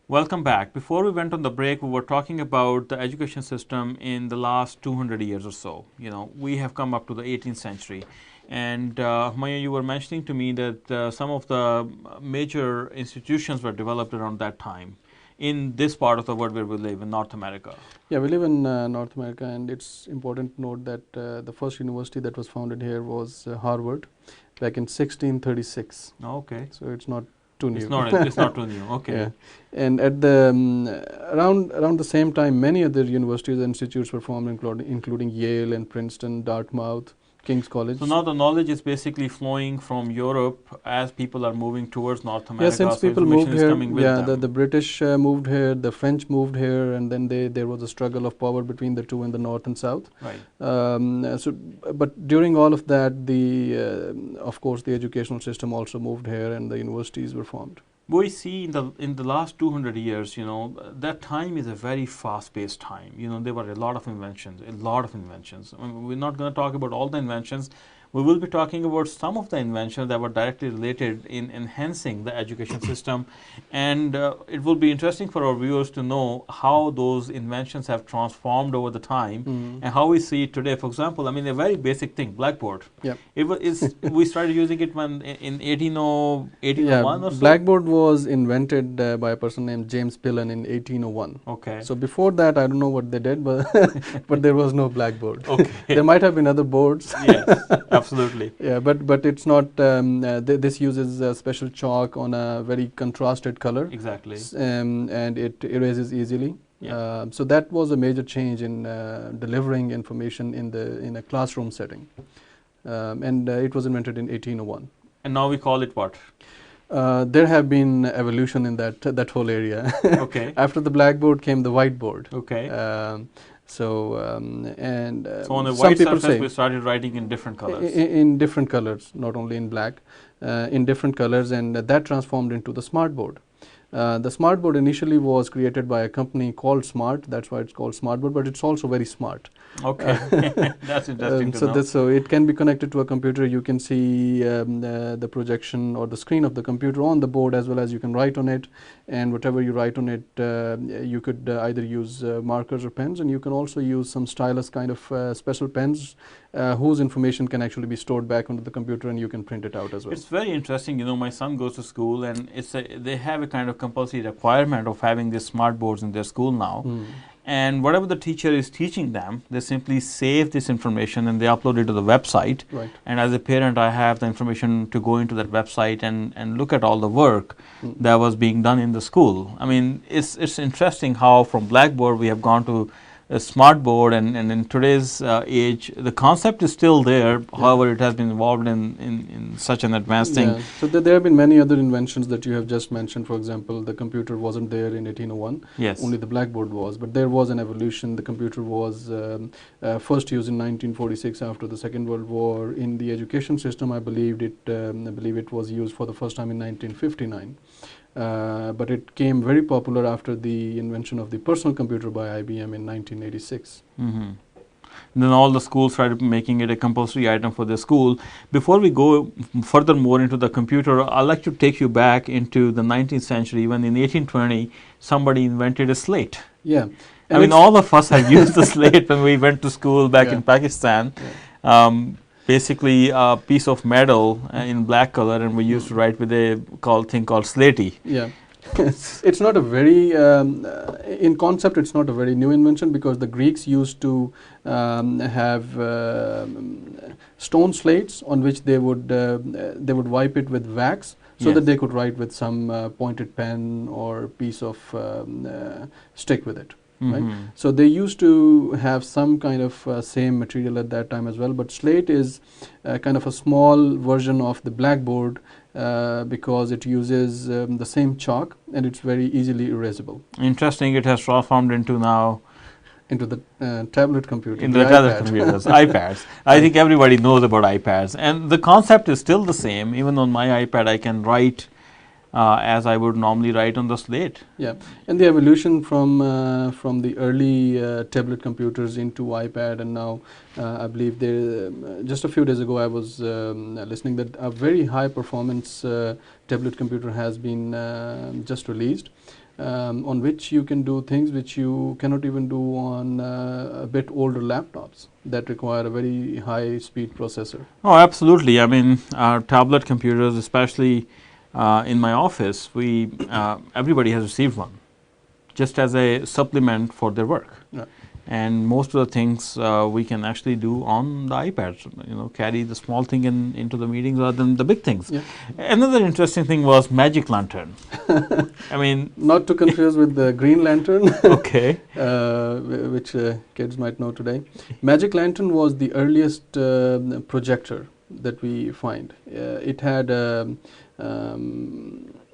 Welcome back. Before we went on the break, we were talking about the education system in the last 200 years or so. We have come up to the 18th century. And Maya, you were mentioning to me that some of the major institutions were developed around that time in this part of the world where we live, in North America. Yeah, we live in North America, and it's important to note that the first university that was founded here was Harvard back in 1636. Okay. So it's not too new. It's not too new. Okay. Yeah, and at the around the same time, many other universities and institutes were formed, including Yale and Princeton, Dartmouth, King's College. So now the knowledge is basically flowing from Europe as people are moving towards North America. Yeah, since so people moved is here, coming with yeah, them. the British moved here, the French moved here, and then there was a struggle of power between the two in the north and south. Right. But during all of that, of course, the educational system also moved here, and the universities were formed. We see in the last 200 years, that time is a very fast-paced time. There were a lot of inventions. I mean, we're not going to talk about all the inventions. We will be talking about some of the inventions that were directly related in enhancing the education system, and it will be interesting for our viewers to know how those inventions have transformed over the time and how we see it today. For example, I mean, a very basic thing, blackboard. Yep. We started using it when in 1801 or so? Blackboard was invented by a person named James Pillen in 1801. Okay. So before that, I don't know what they did, but but there was no blackboard. Okay. There might have been other boards. Yes, absolutely. Yeah, but it's not. This uses a special chalk on a very contrasted color. Exactly. And it erases easily. Yeah. So that was a major change in delivering information in a classroom setting, and it was invented in 1801. And now we call it what? There have been evolution in that whole area. Okay. After the blackboard came the whiteboard. Okay. So on a some white people surface, say we started writing in different colors. in different colors, not only in black, in different colors, and that transformed into the smartboard. The smartboard initially was created by a company called Smart. That's why it's called smartboard, but it's also very smart. Okay, that's interesting to know. So it can be connected to a computer. You can see the projection or the screen of the computer on the board, as well as you can write on it. And whatever you write on it, you could either use markers or pens, and you can also use some stylus kind of special pens whose information can actually be stored back onto the computer, and you can print it out as well. It's very interesting. My son goes to school, and they have a kind of compulsory requirement of having these smart boards in their school now. And whatever the teacher is teaching them, they simply save this information and they upload it to the website. Right. And as a parent, I have the information to go into that website and look at all the work that was being done in the school. I mean, it's interesting how from Blackboard we have gone to a smart board, and in today's age, the concept is still there. Yeah. However, it has been evolved in such an advanced thing. So there have been many other inventions that you have just mentioned. For example, the computer wasn't there in 1801. Yes. Only the blackboard was. But there was an evolution. The computer was first used in 1946 after the Second World War. In the education system, I believe it was used for the first time in 1959. But it came very popular after the invention of the personal computer by IBM in 1986. And then all the schools started making it a compulsory item for the school. Before we go furthermore into the computer, I'd like to take you back into the 19th century when in 1820 somebody invented a slate. Yeah. I mean, all of us have used the slate when we went to school back in Pakistan. Yeah. Basically a piece of metal in black color, and we used to write with a thing called slatey. Yeah. It's not a very, in concept, it's not a very new invention, because the Greeks used to have stone slates on which they would wipe it with wax, so that they could write with some pointed pen or piece of stick with it. Right? So they used to have some kind of same material at that time as well, but slate is kind of a small version of the blackboard because it uses the same chalk, and it's very easily erasable. Interesting. It has transformed into the tablet computer. Into the tablet computers, iPads. I think everybody knows about iPads, and the concept is still the same. Even on my iPad, I can write as I would normally write on the slate. Yeah, and the evolution from the early tablet computers into iPad, and now I believe just a few days ago I was listening that a very high performance tablet computer has been just released. on which you can do things which you cannot even do on a bit older laptops that require a very high speed processor. Oh, absolutely. I mean, our tablet computers, especially in my office, everybody has received one, just as a supplement for their work. Right. And most of the things we can actually do on the iPad. Carry the small thing into the meetings rather than the big things. Yeah. Another interesting thing was Magic Lantern. I mean, not to confuse with the Green Lantern, okay, which kids might know today. Magic Lantern was the earliest projector that we find. It had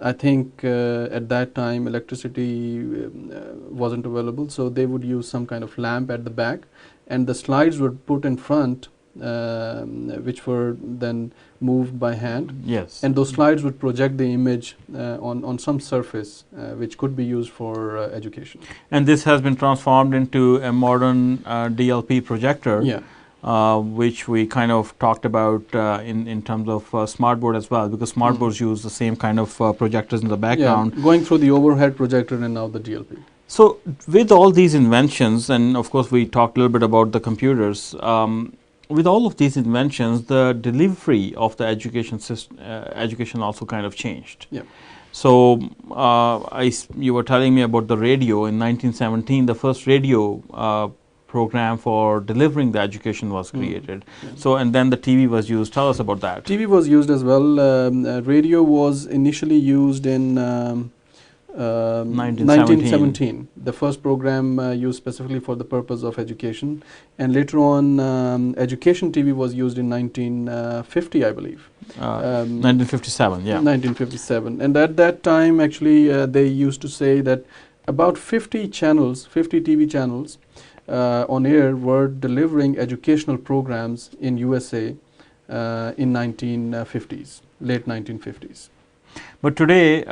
I think at that time electricity wasn't available, so they would use some kind of lamp at the back, and the slides were put in front, which were then moved by hand. Yes. And those slides would project the image on some surface, which could be used for education. And this has been transformed into a modern DLP projector. Yeah. Which we kind of talked about in terms of smartboard as well, because smartboards use the same kind of projectors in the background. Yeah, going through the overhead projector and now the DLP. So with all these inventions, and of course we talked a little bit about the computers, with all of these inventions, the delivery of the education system, education also kind of changed. Yeah. So you were telling me about the radio in 1917, the first radio program for delivering the education was created. So, and then the TV was used. Tell us about that. TV was used as well. Radio was initially used in 1917. The first program used specifically for the purpose of education, and later on education TV was used in 1950, I believe. 1957, yeah. 1957. And at that time, actually, they used to say that about 50 channels, 50 TV channels, on air were delivering educational programs in USA in 1950s, late 1950s. But today,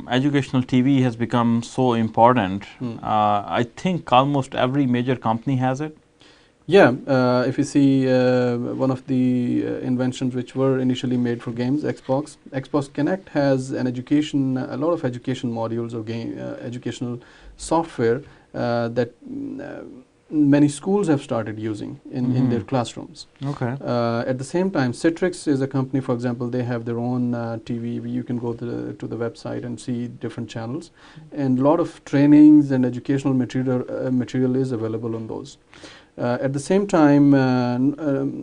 educational TV has become so important. I think almost every major company has it. Yeah, if you see one of the inventions which were initially made for games, Xbox Connect has a lot of education modules or educational software that many schools have started using in their classrooms. Okay. At the same time, Citrix is a company, for example, they have their own TV. You can go to the website and see different channels. And a lot of trainings and educational material is available on those. At the same time,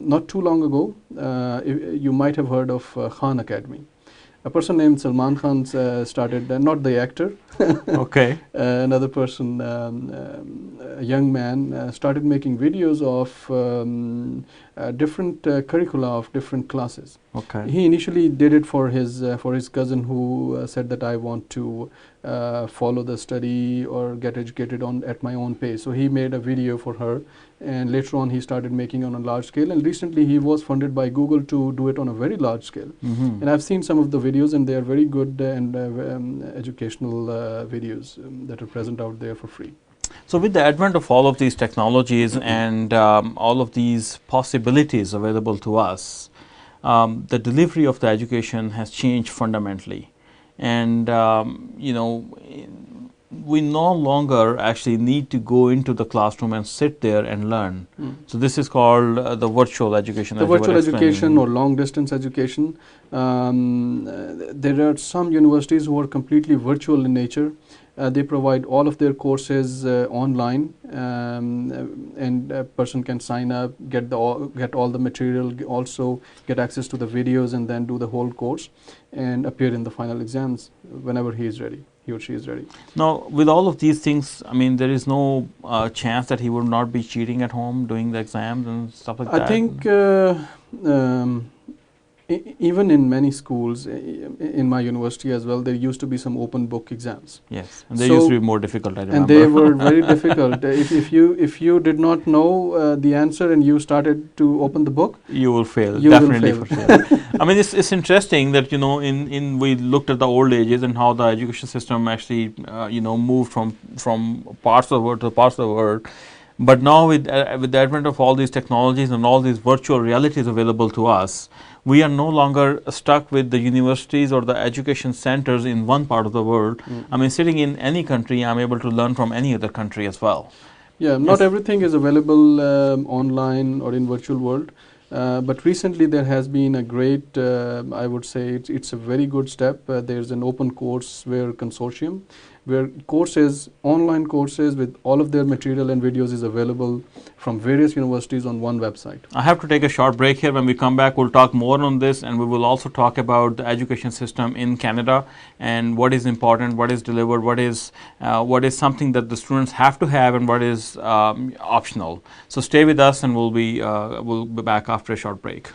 not too long ago, you might have heard of Khan Academy. A person named Salman Khan started, not the actor. Okay. Another person, a young man, started making videos of different curricula of different classes. Okay. He initially did it for his cousin, who said that I want to follow the study or get educated at my own pace. So he made a video for her, and later on he started making on a large scale. And recently he was funded by Google to do it on a very large scale. And I've seen some of the videos, and they are very good and educational videos that are present out there for free. So with the advent of all of these technologies and all of these possibilities available to us, the delivery of the education has changed fundamentally. And, we no longer actually need to go into the classroom and sit there and learn. So this is called the virtual education. The virtual education or long distance education. There are some universities who are completely virtual in nature. They provide all of their courses online, and a person can sign up, get all the material, also get access to the videos, and then do the whole course and appear in the final exams whenever he or she is ready. Now, with all of these things, I mean, there is no chance that he would not be cheating at home, doing the exams and stuff like that? I think even in many schools, in my university as well, there used to be some open book exams. Yes, and they used to be more difficult, I remember. And they were very difficult. If you did not know the answer and you started to open the book, you will fail. You definitely will fail. For sure. I mean, it's interesting that we looked at the old ages and how the education system actually moved from parts of the world to parts of the world. But now with the advent of all these technologies and all these virtual realities available to us, we are no longer stuck with the universities or the education centers in one part of the world. I mean, sitting in any country, I'm able to learn from any other country as well. Yeah, not everything is available online or in virtual world. But recently there has been a great, I would say it's a very good step. There's an open courseware consortium where courses, online courses with all of their material and videos is available from various universities on one website. I have to take a short break here. When we come back, we'll talk more on this, and we will also talk about the education system in Canada and what is important, what is delivered, what is something that the students have to have, and what is optional. So stay with us, and we'll be back after a short break.